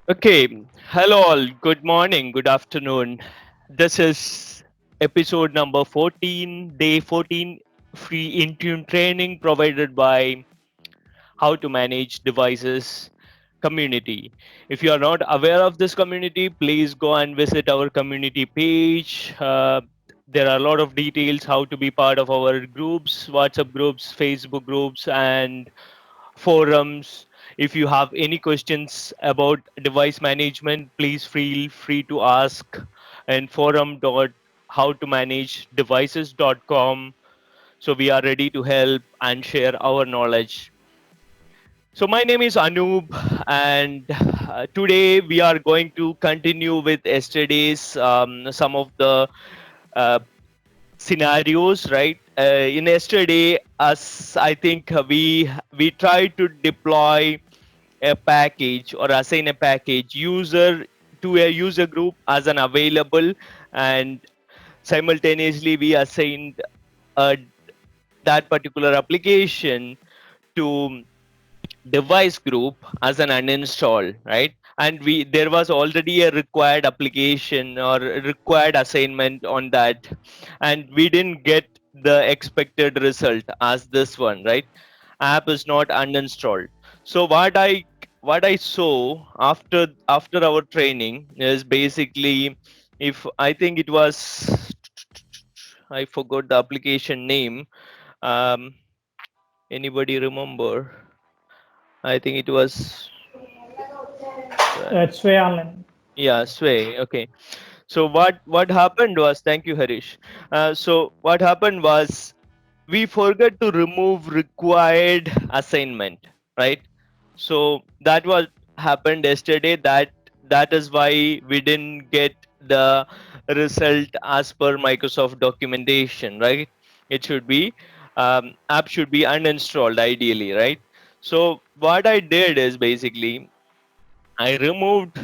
Okay, hello all. Good morning, good afternoon. This is episode number 14, day 14, free Intune training provided by How to Manage Devices community. If you are not aware of this community, please go and visit our community page. There are a lot of details how to be part of our groups, WhatsApp groups, Facebook groups, and forums. If you have any questions about device management, please feel free to ask in forum.howtomanagedevices.com. So we are ready to help and share our knowledge. So my name is Anub, and today we are going to continue with yesterday's some of the uh, scenarios, right? In yesterday, us I think we tried to deploy a package or assign a package user to a user group as an available, and simultaneously we assigned uh, that particular application to device group as an uninstall, right? And we there was already a required application or a required assignment on that, and we didn't get the expected result as this one, right? App is not uninstalled. So what I saw after our training is basically, if I think it was, I forgot the application name. um Anybody remember? I think it was It's way online. yeah, Sway. Okay. So what happened was, thank you, Harish. So what happened was we forgot to remove required assignment, right? So that was happened yesterday. That is why we didn't get the result as per Microsoft documentation, right? It should be app should be uninstalled ideally, right? So what I did is basically I removed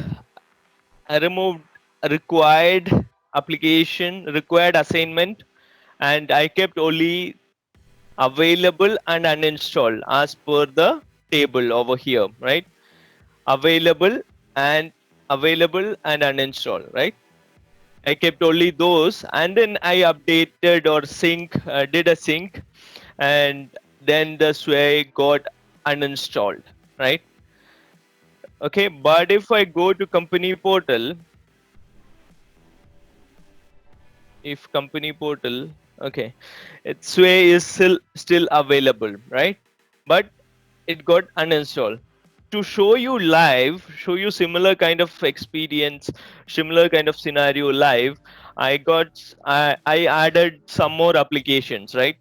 I removed required application, required assignment, and I kept only available and uninstalled as per the table over here, right? Available and available and uninstalled, right? I kept only those, and then I updated or did a sync, and then the Sway got uninstalled, right? Okay, but if I go to company portal, if company portal, okay, its Sway is still available, right? But it got uninstalled. To show you live, show you similar kind of experience, similar kind of scenario live, I added some more applications, right?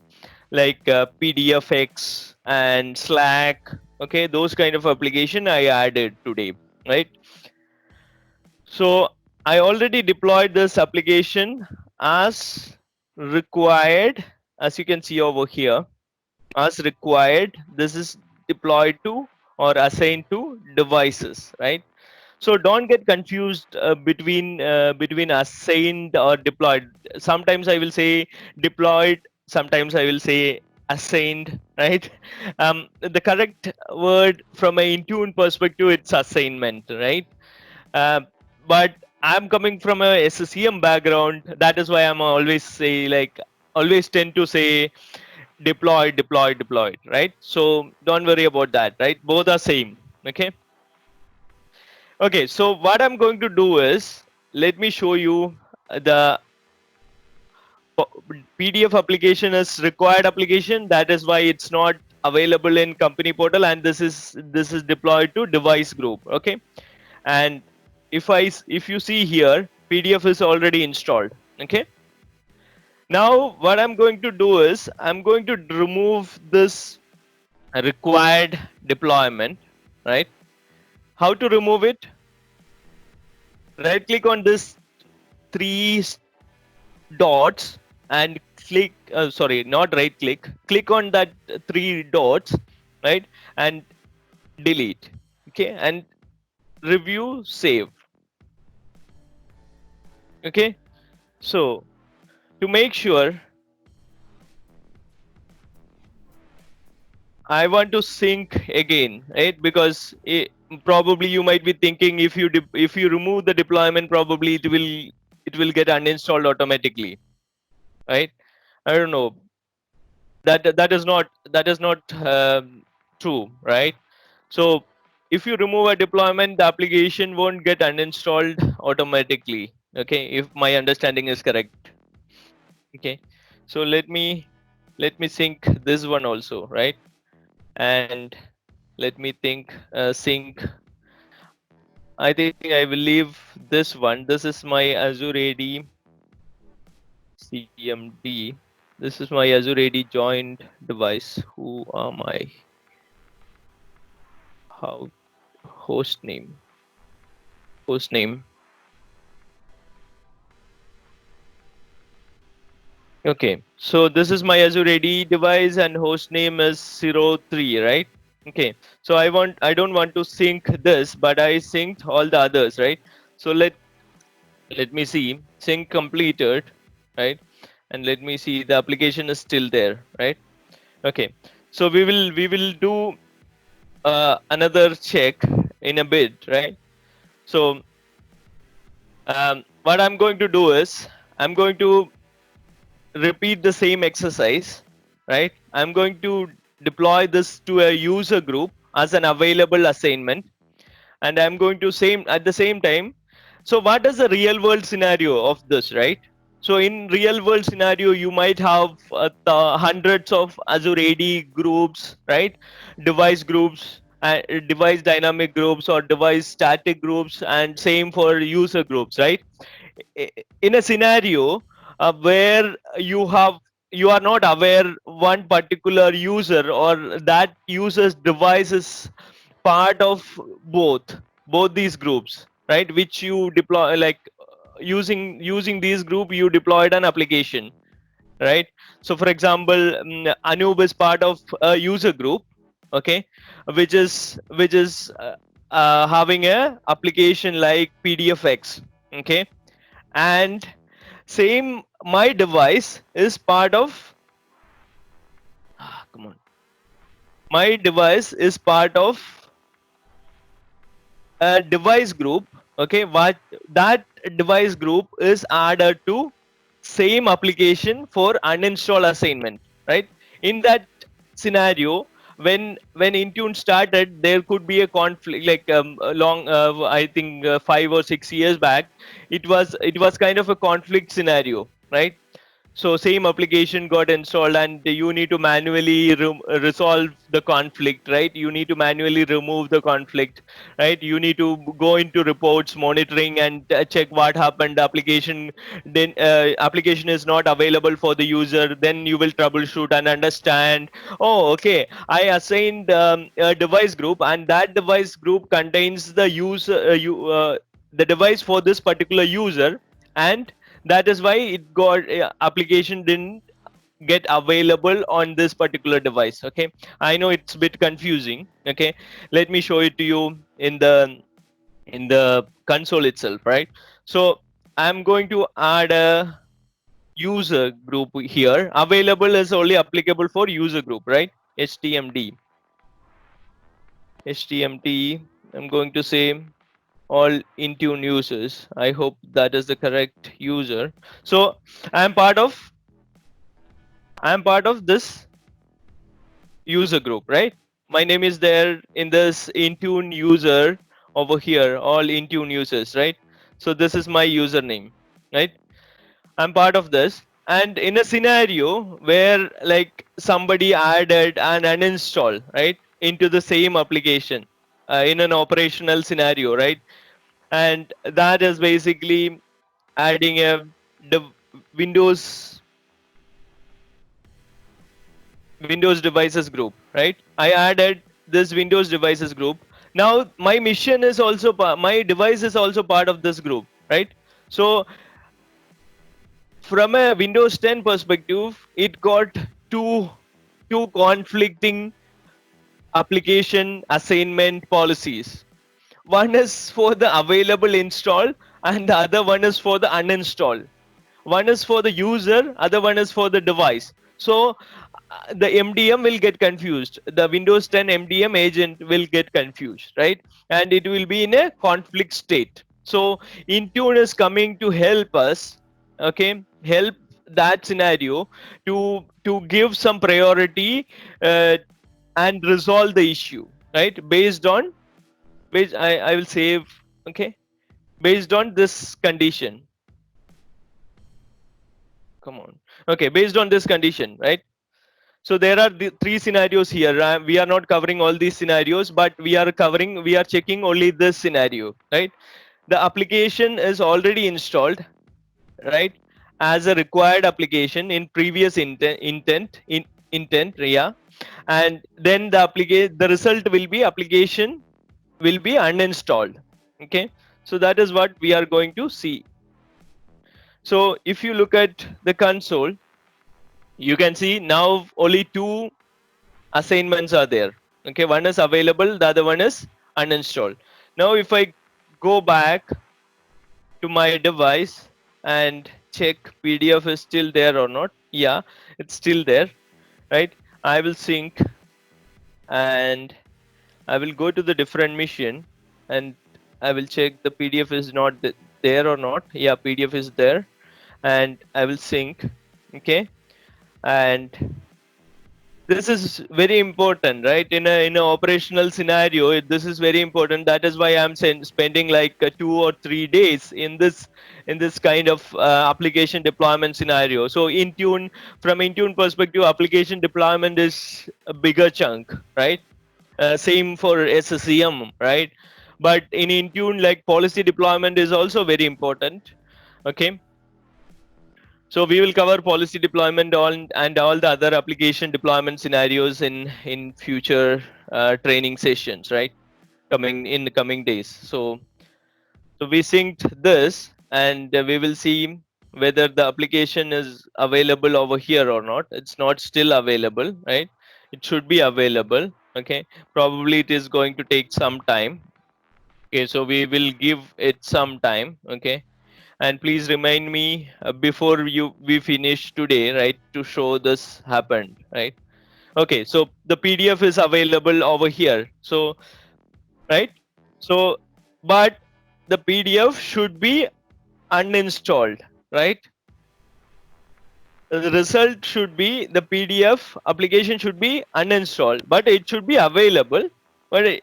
Like PDFX and Slack. Okay, those kind of application I added today, right? So I already deployed this application as required, as you can see over here, as required. This is deployed to or assigned to devices, right? So don't get confused between assigned or deployed. Sometimes I will say deployed, sometimes I will say assigned, right? The correct word from a Intune perspective, it's assignment, right? Um, but I'm coming from a SCM background. That is why I'm always say, like, always tend to say deployed, deployed, deployed, right? So don't worry about that, right? Both are same. Okay. Okay. So what I'm going to do is, let me show you the PDF application is required application. That is why it's not available in company portal, and this is deployed to device group. Okay. And if you see here, PDF is already installed. Okay. Now what I'm going to do is I'm going to remove this required deployment, right? How to remove it? Right click on this three dots and click, sorry, not right click on that three dots, right? And delete. Okay. And review, save. Okay. So to make sure, I want to sync again, right? Because probably you might be thinking, if you remove the deployment, probably it will get uninstalled automatically, right? I don't know. That is not true, right? So if you remove a deployment, the application won't get uninstalled automatically. Okay, if my understanding is correct. Okay, so let me sync this one also, right? And let me think sync. I think I will leave this one. This is my Azure AD CMD. This is my Azure AD joined device. Who are my how host name? Host name. Okay, so this is my Azure AD device and host name is 03, right? Okay, so I don't want to sync this, but I synced all the others, right? So let me see, sync completed, right? And let me see, the application is still there, right? Okay, so we will do another check in a bit, right? So what I'm going to do is I'm going to repeat the same exercise, right? I'm going to deploy this to a user group as an available assignment, and I'm going to same at the same time. So what is the real world scenario of this, right? So in real world scenario, you might have hundreds of Azure AD groups, right? Device groups, device dynamic groups, or device static groups, and same for user groups, right? In a scenario where you are not aware one particular user or that user's device is part of both these groups, right? Which you deploy, like using these group, you deployed an application, right? So for example, Anub is part of a user group, okay, which is having a application like PDFX, okay. And same, my device is part of come on, my device is part of a device group, okay. What that device group is added to same application for uninstall assignment, right? In that scenario, when Intune started, there could be a conflict, like a long I think 5 or 6 years back, it was kind of a conflict scenario, right? So same application got installed and you need to manually resolve the conflict, right? You need to manually remove the conflict, right? You need to go into reports monitoring and check what happened. Application, then application is not available for the user, then you will troubleshoot and understand, oh okay, I assigned a device group, and that device group contains the user the device for this particular user, and that is why it got application didn't get available on this particular device. Okay, I know it's a bit confusing. Okay, let me show it to you in the console itself, right? So I'm going to add a user group here. Available is only applicable for user group, right? HTMT. I'm going to say all Intune users. I hope that is the correct user. So I'm part of this user group, right? My name is there in this Intune user over here, all Intune users, right? So this is my username, right? I'm part of this. And in a scenario where like somebody added an uninstall, right, into the same application in an operational scenario, right? And that is basically adding a the Windows devices group, right? I added this Windows devices group. Now my mission is also my device is also part of this group, right? So from a Windows 10 perspective, it got two conflicting application assignment policies. One is for the available install and the other one is for the uninstall. One is for the user, other one is for the device. So the MDM will get confused. The Windows 10 MDM agent will get confused, right? And it will be in a conflict state. So Intune is coming to help us, okay, help that scenario to give some priority and resolve the issue, right? I will save, okay, based on this condition. Come on, okay, based on this condition, right? So there are the three scenarios here. We are not covering all these scenarios, but we are checking only this scenario, right? The application is already installed, right, as a required application in previous intent, yeah, and then the result will be application will be uninstalled. Okay, so that is what we are going to see. So if you look at the console, you can see now only two assignments are there. Okay, one is available, the other one is uninstalled. Now if I go back to my device and check PDF is still there or not, yeah, it's still there, right? I will sync and I will go to the different mission and I will check the PDF is not there or not. Yeah, PDF is there, and I will sync. Okay, and this is very important, right? In a operational scenario, this is very important. That is why I'm spending like 2 or 3 days in this kind of application deployment scenario. So Intune, from Intune perspective, application deployment is a bigger chunk, right? Same for SCM, right? But in Intune, like policy deployment is also very important. Okay, so we will cover policy deployment and all the other application deployment scenarios in future training sessions, right? Coming in the coming days. So we synced this, and we will see whether the application is available over here or not. It's not still available, right? It should be available. Okay, probably it is going to take some time. Okay, so we will give it some time. Okay, and please remind me before we finish today, right, to show this happened, right? Okay, so the PDF is available over here. So right, so but the PDF should be uninstalled, right? The result should be the PDF application should be uninstalled, but it should be available, but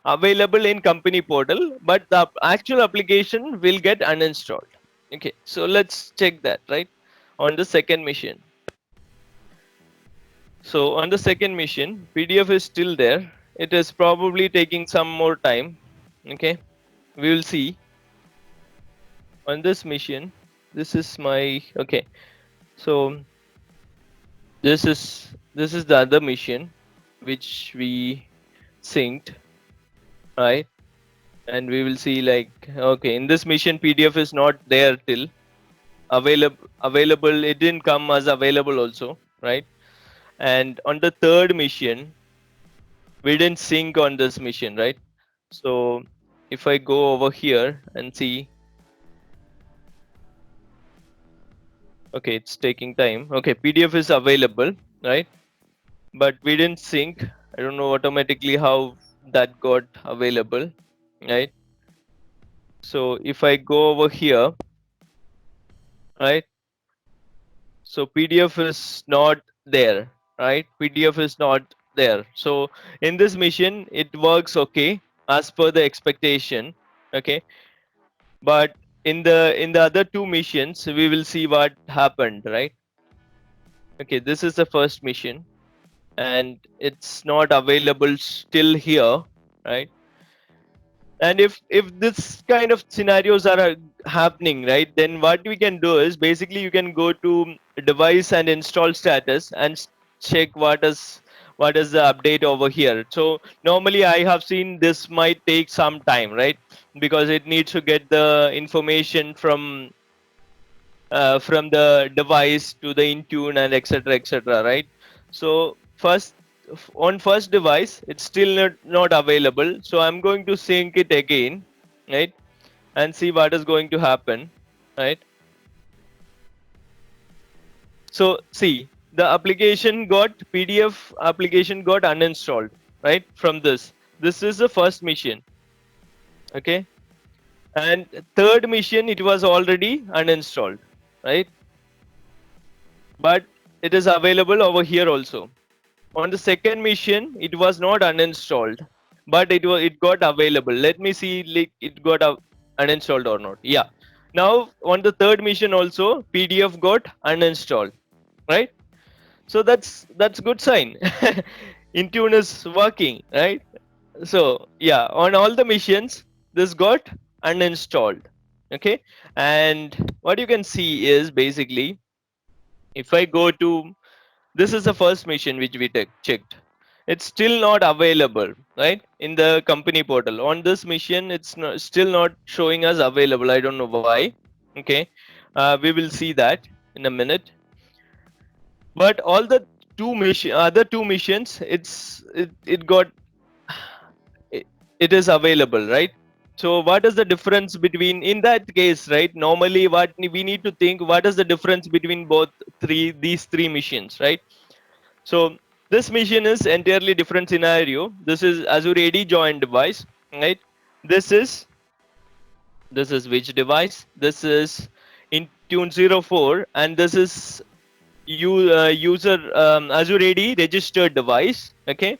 available in company portal, but the actual application will get uninstalled. Okay, so let's check that, right, on the second mission. So on the second mission, PDF is still there. It is probably taking some more time. Okay, we will see on this mission. This is my, okay, so this is the other mission which we synced, right? And we will see, like, okay, in this mission PDF is not there till available. It didn't come as available also, right? And on the third mission, we didn't sync on this mission, right? So if I go over here and see, okay, it's taking time. Okay, PDF is available, right? But we didn't sync. I don't know automatically how that got available, right? So if I go over here, right? So PDF is not there, right? PDF is not there. So in this mission, it works okay as per the expectation. Okay, but in the other two missions, we will see what happened, right? Okay, this is the first mission, and it's not available still here, right? And if this kind of scenarios are happening, right, then what we can do is basically you can go to device and install status and check what is the update over here. So normally I have seen this might take some time, right, because it needs to get the information from the device to the Intune and etc, right? So on first device it's still not available, so I'm going to sync it again, right, and see what is going to happen, right? So see, the application got PDF application got uninstalled, right? From this is the first mission, okay, and third mission it was already uninstalled, right? But it is available over here also. On the second mission, it was not uninstalled, but it got available. Let me see, like it got uninstalled or not. Yeah. Now on the third mission also, PDF got uninstalled, right? So that's good sign. Intune is working, right? So yeah, on all the missions, this got uninstalled. Okay, and what you can see is basically, if I go to, this is the first mission which we checked. It's still not available, right? In the company portal. On this mission, it's still not showing us available. I don't know why. Okay, we will see that in a minute. But all the other two missions, it got it is available, right? So what is the difference between, in that case, right? Normally, what we need to think, what is the difference between both these three missions, right? So this mission is entirely different scenario. This is Azure AD join device, right? This is which device? This is Intune 04, and this is user Azure AD registered device. Okay,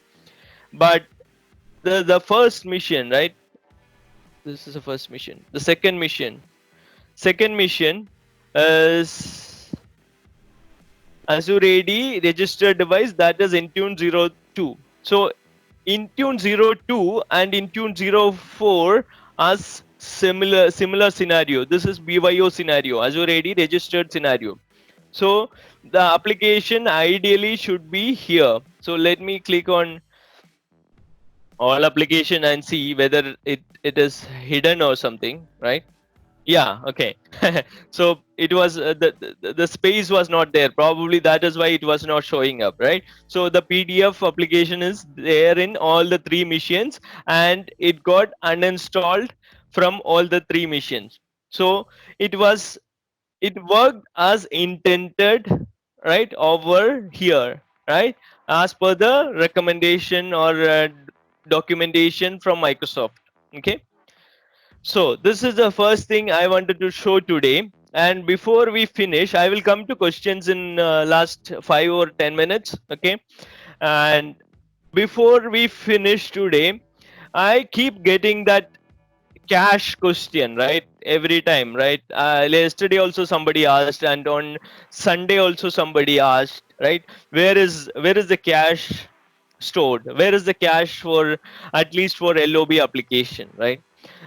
but the first mission, right? This is the first mission. The second mission is Azure AD registered device, that is Intune 02. So Intune 02 and Intune 04 are similar scenario. This is BYO scenario, Azure AD registered scenario. So the application ideally should be here. So let me click on all application and see whether it is hidden or something, right? Yeah, okay. So it was the space was not there, probably that is why it was not showing up, right? So the PDF application is there in all the three machines, and it got uninstalled from all the three machines. So it worked as intended, right, over here, right, as per the recommendation or documentation from Microsoft. Okay, so this is the first thing I wanted to show today. And before we finish, I will come to questions in last 5 or 10 minutes. Okay. And before we finish today, I keep getting that cash question, right? Every time, right? Yesterday also somebody asked, and on Sunday also somebody asked, right? Where is the cash stored? Where is the cache for, at least for LOB application, right?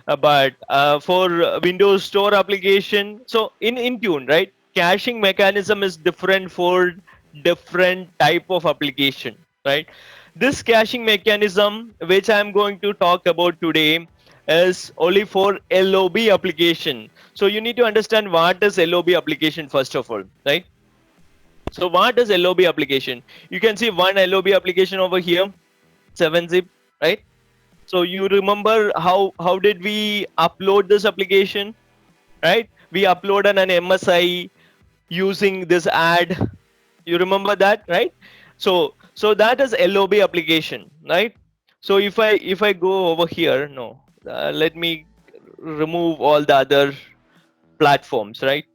But for Windows Store application, so in Intune, right, caching mechanism is different for different type of application, right? This caching mechanism which I'm going to talk about today is only for LOB application. So you need to understand what is LOB application first of all, right? So what is LOB application? You can see one LOB application over here, 7-zip, right? So you remember how did we upload this application, right? We uploaded an MSI using this ad. You remember that, right? So that is LOB application, right? So if I go over here, no, let me remove all the other platforms, right?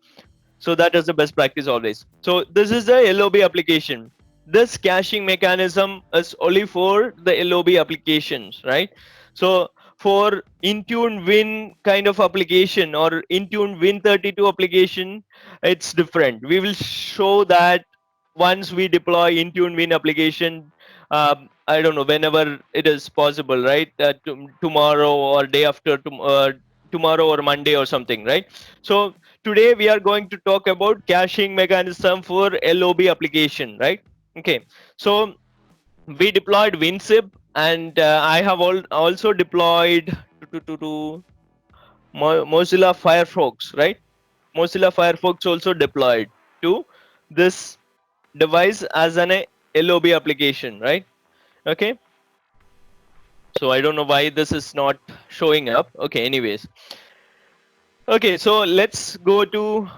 So that is the best practice always. So this is the LOB application. This caching mechanism is only for the LOB applications, right? So for Intune Win kind of application or Intune Win32 application, it's different. We will show that once we deploy Intune Win application. I don't know, whenever it is possible, right? Tomorrow or day after tomorrow or Monday or something, right? So today we are going to talk about caching mechanism for LOB application, right? Okay, so we deployed WinZip, and I have also deployed to Mozilla Firefox, right? Mozilla Firefox also deployed to this device as an LOB application, right? Okay, so I don't know why this is not showing up. Okay, anyways. Okay, so let's go to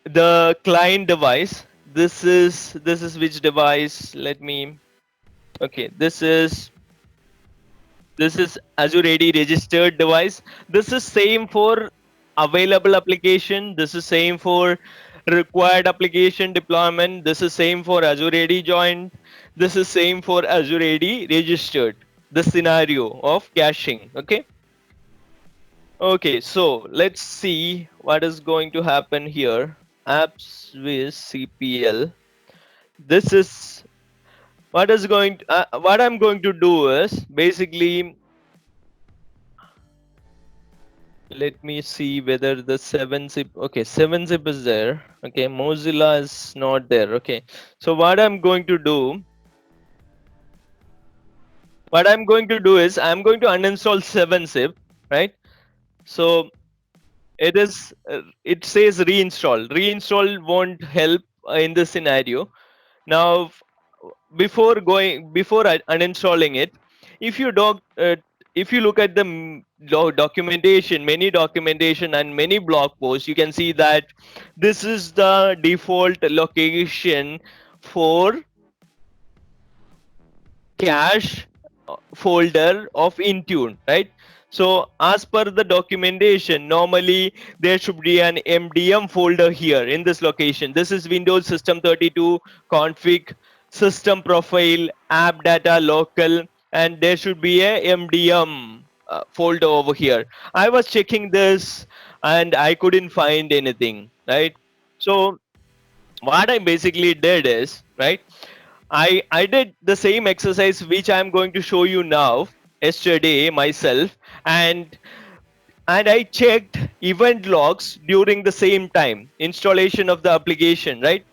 the client device. this is which device? Let me. Okay, this is Azure AD registered device. This is same for available application. This is same for required application deployment. This is same for Azure AD joined. This is same for Azure AD registered. The scenario of caching. Okay. Okay. So let's see what is going to happen here. Apps with CPL. This is what I'm going to do is basically, let me see whether the 7-zip. Okay, 7-zip is there. Okay, Mozilla is not there. Okay, so what I'm going to do is I'm going to uninstall 7-zip, right? So it says reinstall won't help in this scenario. Now before uninstalling it, if you if you look at the documentation, many documentation and many blog posts, you can see that this is the default location for cache folder of Intune, right? So as per the documentation, normally there should be an MDM folder here in this location. This is Windows System 32 config, system profile, app data local, and there should be a MDM folder over here. I was checking this and I couldn't find anything, right? So what I basically did is, right, I did the same exercise which I'm going to show you now yesterday myself, and I checked event logs during the same time installation of the application, right?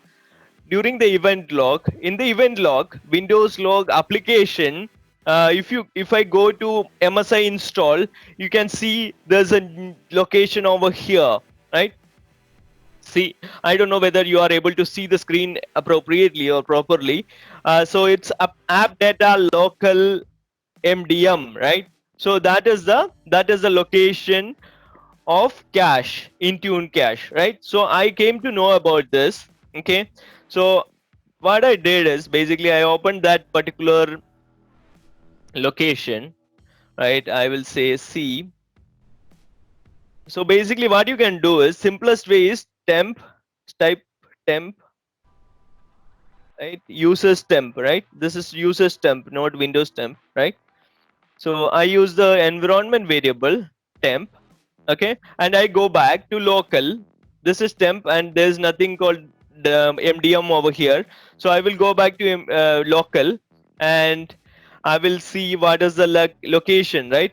During the event log, in the event log, Windows log application, if I go to MSI install, you can see there's a location over here, right? See, I don't know whether you are able to see the screen appropriately or properly. So it's app data local MDM, right? So that is the location of cache, Intune cache, right? So I came to know about this. Okay, so what I did is basically I opened that particular location, right? I will say C. So basically what you can do is, simplest way is type temp, right? Users temp, right? This is users temp, not Windows temp, right? So I use the environment variable temp, okay, and I go back to local. This is temp, and there's nothing called the MDM over here. So I will go back to local, and I will see what is the location, right?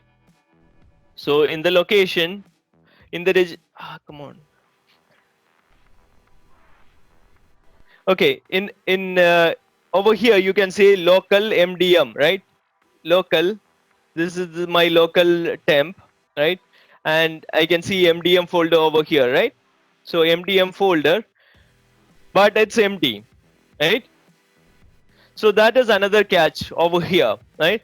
So in the location, in the come on. Okay, in over here you can say local MDM, right? Local, this is my local temp, right? And I can see MDM folder over here, right? So MDM folder, but it's empty, right? So that is another catch over here, right?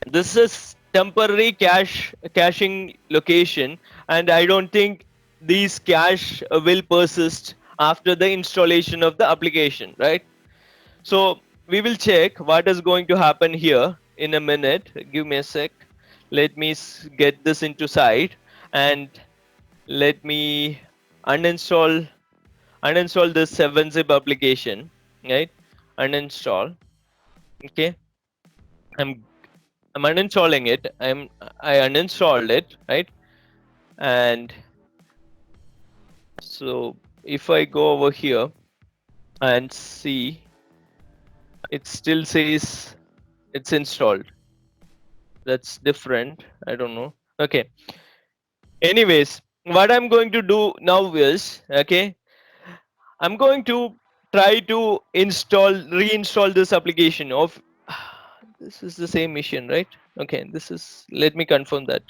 This is temporary caching location, and I don't think these cache will persist after the installation of the application, right? So we will check what is going to happen here in a minute. Give me a sec. Let me get this into site, and let me uninstall this 7-zip application, right? Uninstall. Okay, I'm uninstalling it. I uninstalled it, right? And so if I go over here and see, it still says it's installed. That's different. I don't know. Okay. Anyways, what I'm going to do now is, okay, I'm going to try to reinstall this application of, this is the same mission, right? Okay, this is, let me confirm that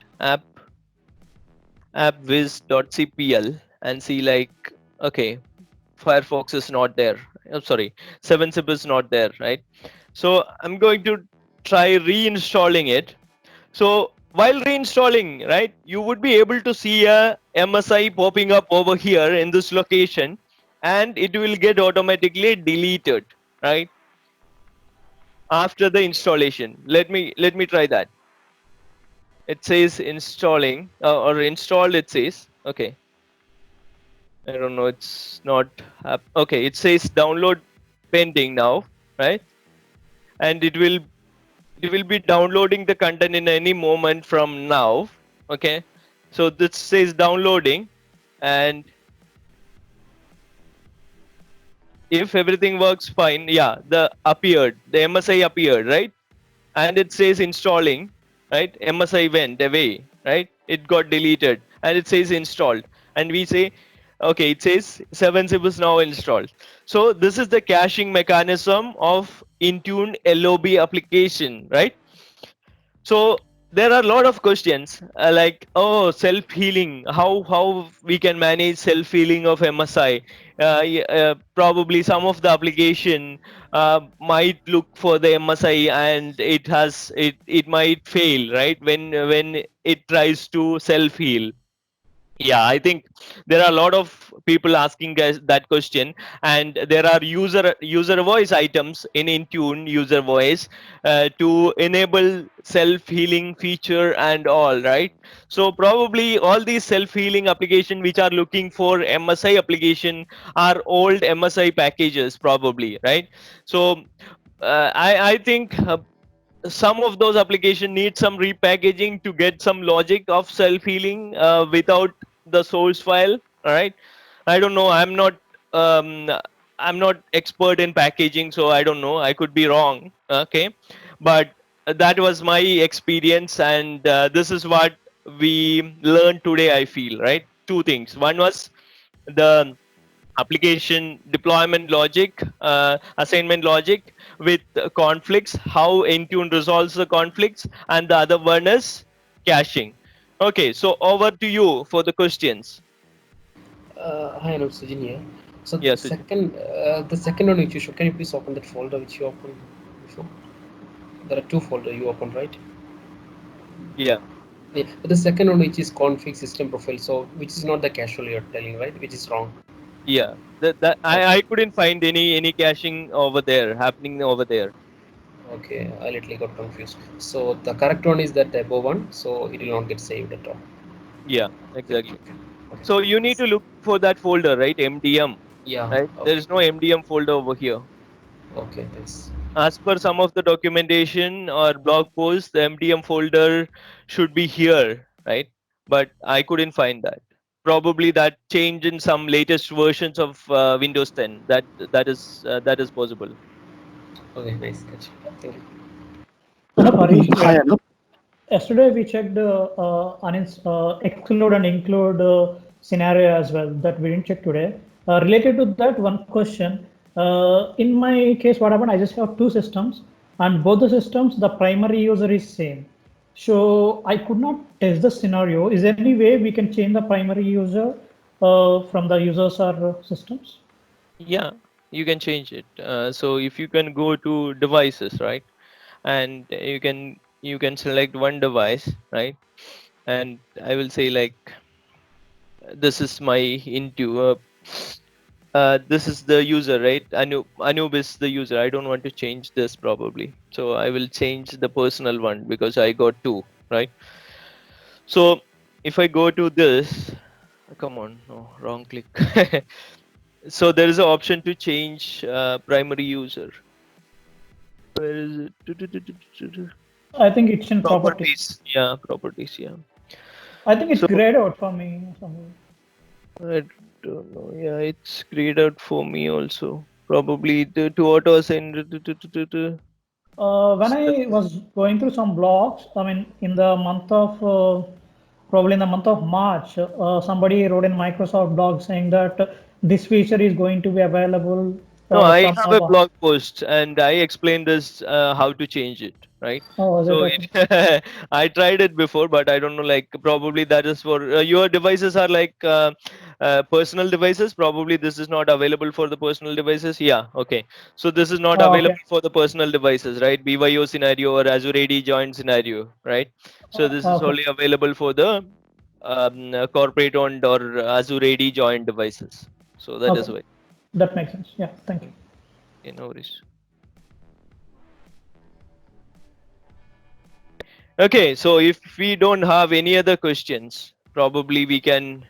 appviz.cpl and see, like, okay, Firefox is not there. I'm sorry, 7-zip is not there, right? So I'm going to try reinstalling it. So while reinstalling, right, you would be able to see a MSI popping up over here in this location, and it will get automatically deleted, right, after the installation. Let me try that. It says installing, or installed, it says. Okay, I don't know, it's not okay, it says download pending now, right? And it will be downloading the content in any moment from now. Okay, so this says downloading, and if everything works fine, yeah, the MSI appeared, right? And it says installing, right? MSI went away, right? It got deleted, and it says installed, and we say, okay, it says 7-zip is now installed. So this is the caching mechanism of Intune LOB application, right? So there are a lot of questions, like, oh, self healing, how we can manage self healing of MSI. Probably some of the application might look for the MSI, and it might fail, right, when it tries to self heal. Yeah, I think there are a lot of people asking us that question, and there are user voice items in Intune user voice to enable self healing feature and all, right? So probably all these self healing application which are looking for MSI application are old MSI packages, probably, right? So I think some of those application need some repackaging to get some logic of self healing without the source file. All right, I don't know, um, I'm not expert in packaging, so I don't know, I could be wrong. Okay, but that was my experience, and this is what we learned today, I feel, right? Two things. One was the application deployment logic, assignment logic with conflicts, how Intune resolves the conflicts, and the other one is caching. Okay, so over to you for the questions. Hi, I'm Sujin here. So Yeah, Sujin. the second one which you show, can you please open that folder which you opened before? There are two folders you opened, right? Yeah, Yeah. But the second one which is config system profile, so which is not the casual you're telling, right? Which is wrong. yeah. That I Okay. couldn't find any caching over there happening over there. Okay, I literally got confused. So the correct one is that above one, so it will not get saved at all. Yeah, Yep. exactly. Okay. So you need to look for that folder, right? MDM, Yeah. right? There Okay. is no MDM folder over here. Okay. Thanks. As per some of the documentation or blog posts, the MDM folder should be here, right? But I couldn't find that. Probably that changed in some latest versions of Windows 10. That is possible. Okay. Nice catch. Thank you. Anup, Harish Hi, here. Anup. Yesterday we checked exclude and include scenario as well that we didn't check today. Related to that, one question. In my case, what happened? I just have two systems, and both the systems, the primary user is same. So I could not test the scenario. Is there any way we can change the primary user from the users or systems? Yeah, you can change it. So if you can go to devices, right? And you can select one device, right? And I will say, like, this is my into this is the user, right? Anub is the user. I don't want to change this probably, so I will change the personal one because I got two, right? So if I go to this, come on, no, wrong click. So there is an option to change primary user. Where is it? I think it's in properties. Properties. Yeah, properties. Yeah. I think it's So grayed out for me somewhere. I don't know. Yeah, it's grayed out for me also. Probably the to auto assign. When I was going through some blogs, I mean, in the month of probably in the month of March, somebody wrote in Microsoft blog saying that this feature is going to be available No, I from have now a on. blog post and I explained this how to change it, right? Oh, is it So okay? I tried it before, but I don't know. Like, probably that is for your devices are like personal devices. Probably this is not available for the personal devices. Yeah, okay. So this is not Oh, okay. available for the personal devices, right? BYO scenario or Azure AD joint scenario, right? So this is Okay. only available for the corporate owned or Azure AD joint devices. So that is Okay. why. That makes sense. Yeah, thank you. Okay, no worries. Okay, so if we don't have any other questions, probably we can.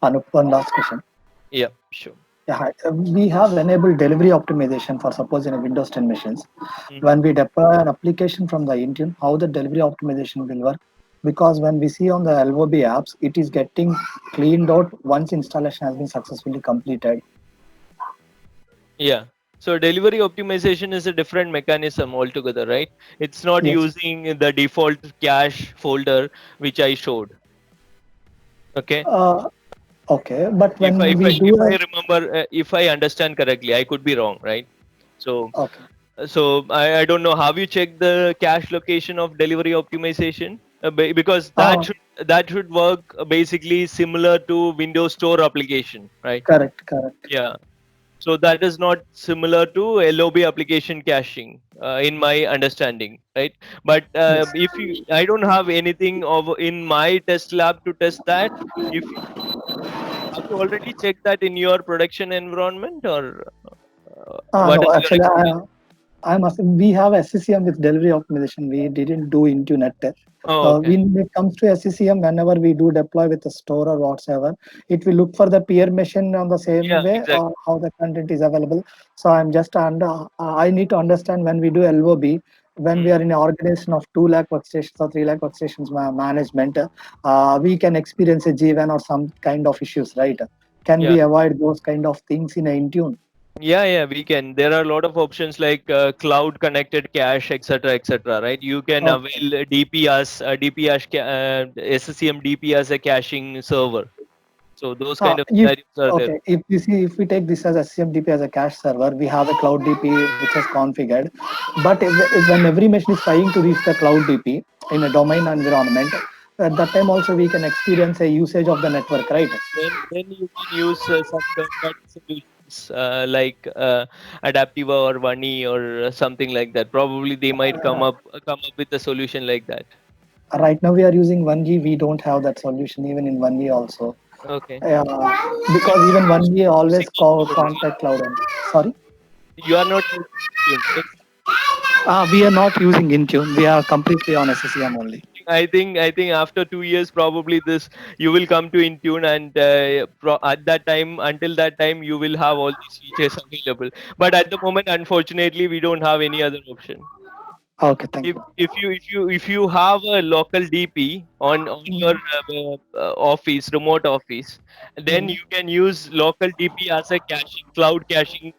Anup, one last question. Yeah, sure. Yeah, hi. We have enabled delivery optimization for suppose in a Windows 10 machines. Mhm. When we deploy an application from the Intune, how the delivery optimization will work? Because when we see on the LOB apps, it is getting cleaned out once installation has been successfully completed. Yeah. So delivery optimization is a different mechanism altogether, right? It's not Yes. using the default cache folder which I showed. Okay. Okay, but If I when if we I do if I a remember, if I understand correctly, I could be wrong, right? So okay, I don't know. Have you checked the cache location of delivery optimization? Because ah, that should work basically similar to Windows Store application, right? correct. Yeah. So that is not similar to LOB application caching, in my understanding, right? But Yes. if you, I don't have anything of in my test lab to test that. If you have you already checked that in your production environment, or what No, is your actually, experience? I'm asking, we have SCCM with delivery optimization. We didn't do Intune at. Oh, okay. When it comes to SCCM, whenever we do deploy with the store or whatsoever, it will look for the peer machine on the same Yeah, way exactly. how the content is available. So I'm just under. I need to understand when we do LOB, when we Hmm. are in an organization of 2 lakh workstations or 3 lakh workstations management, we can experience a G1 or some kind of issues, right? Can Yeah. we avoid those kind of things in a Intune? Yeah, we can. There are a lot of options like cloud connected cache, etc., right? You can Okay. avail DP as SCCM DP as a caching server. So those kind of If scenarios are there. okay, if we take this as a CMDP as a cache server, we have a cloud DP which is configured. But when every machine is trying to reach the cloud DP in a domain environment, at that time also we can experience a usage of the network, right? Then you can use some third-party solutions like Adaptiva or Vani or something like that. Probably they might come up with a solution like that. Right now we are using 1G. We don't have that solution even in 1G also. Okay. Uh, because even 1G Using always Intune, right? contact cloud. Sorry. You are not using Intune, right? We are not using Intune. We are completely on SCCM only. I think after 2 years probably this you will come to Intune, and at that time, until that time, you will have all these features available. But at the moment, unfortunately, we don't have any other option. Okay, thank if you. if you have a local DP on your remote office, then Mhm. you can use local DP as a cloud caching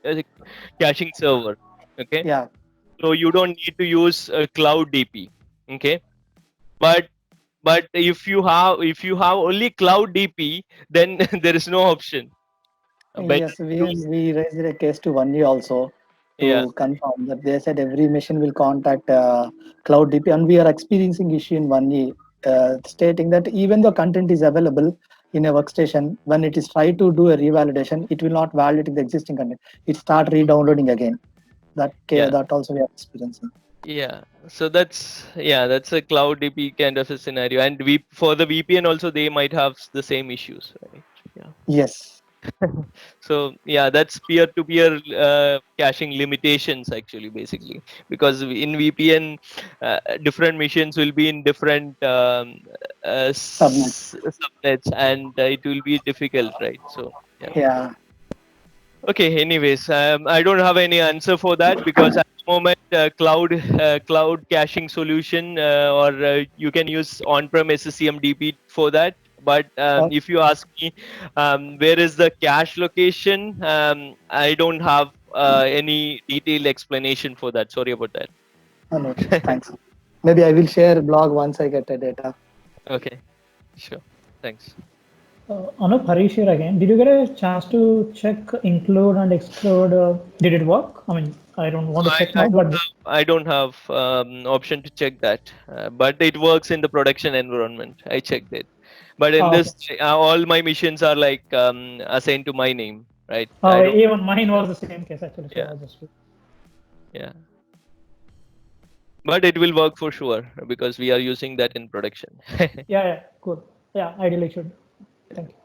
server. Okay, Yeah. so you don't need to use a cloud DP. Okay, but if you have only cloud DP, then there is no option. Better Yes, to use. we raised a case to 1G also Yeah, to confirm that they said every machine will contact Cloud DP, and we are experiencing issue in 1G, stating that even though content is available in a workstation, when it is tried to do a revalidation, it will not validate the existing content. It start re-downloading again. yeah. That also we are experiencing. Yeah, so that's a cloud DP kind of a scenario, and we for the VPN also they might have the same issues, right? Yeah. Yes. So yeah, that's peer-to-peer caching limitations actually, basically, because in VPN, different machines will be in different Subnet. subnets, and it will be difficult, right? So yeah. Yeah. Okay, anyways, I don't have any answer for that because at the moment, cloud caching solution, or you can use on-prem SCCM for that. But Oh, if you ask me, where is the cache location? I don't have any detailed explanation for that. Sorry about no issues. that. Thanks. Maybe I will share blog once I get the data. Okay, sure. Thanks. Anup, Harish here again. Did you get a chance to check include and exclude? Did it work? I mean, I don't want to I, check I now, don't but have I don't have option to check that, but it works in the production environment. I checked it, but in okay. this, all my missions are like assigned to my name, right? I don't. Even mine was the same case actually. So Yeah, I just yeah, but it will work for sure because we are using that in production. yeah, cool. Yeah, ideally it should. Thank you.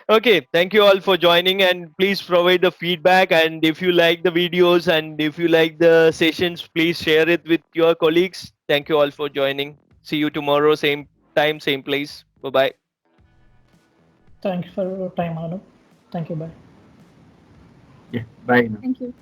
Okay, thank you all for joining, and please provide the feedback. And if you like the videos and if you like the sessions, please share it with your colleagues. Thank you all for joining. See you tomorrow, same time, same place. Bye bye. Thanks for your time, Anu. Thank you. Bye. Yeah, bye now. Thank you.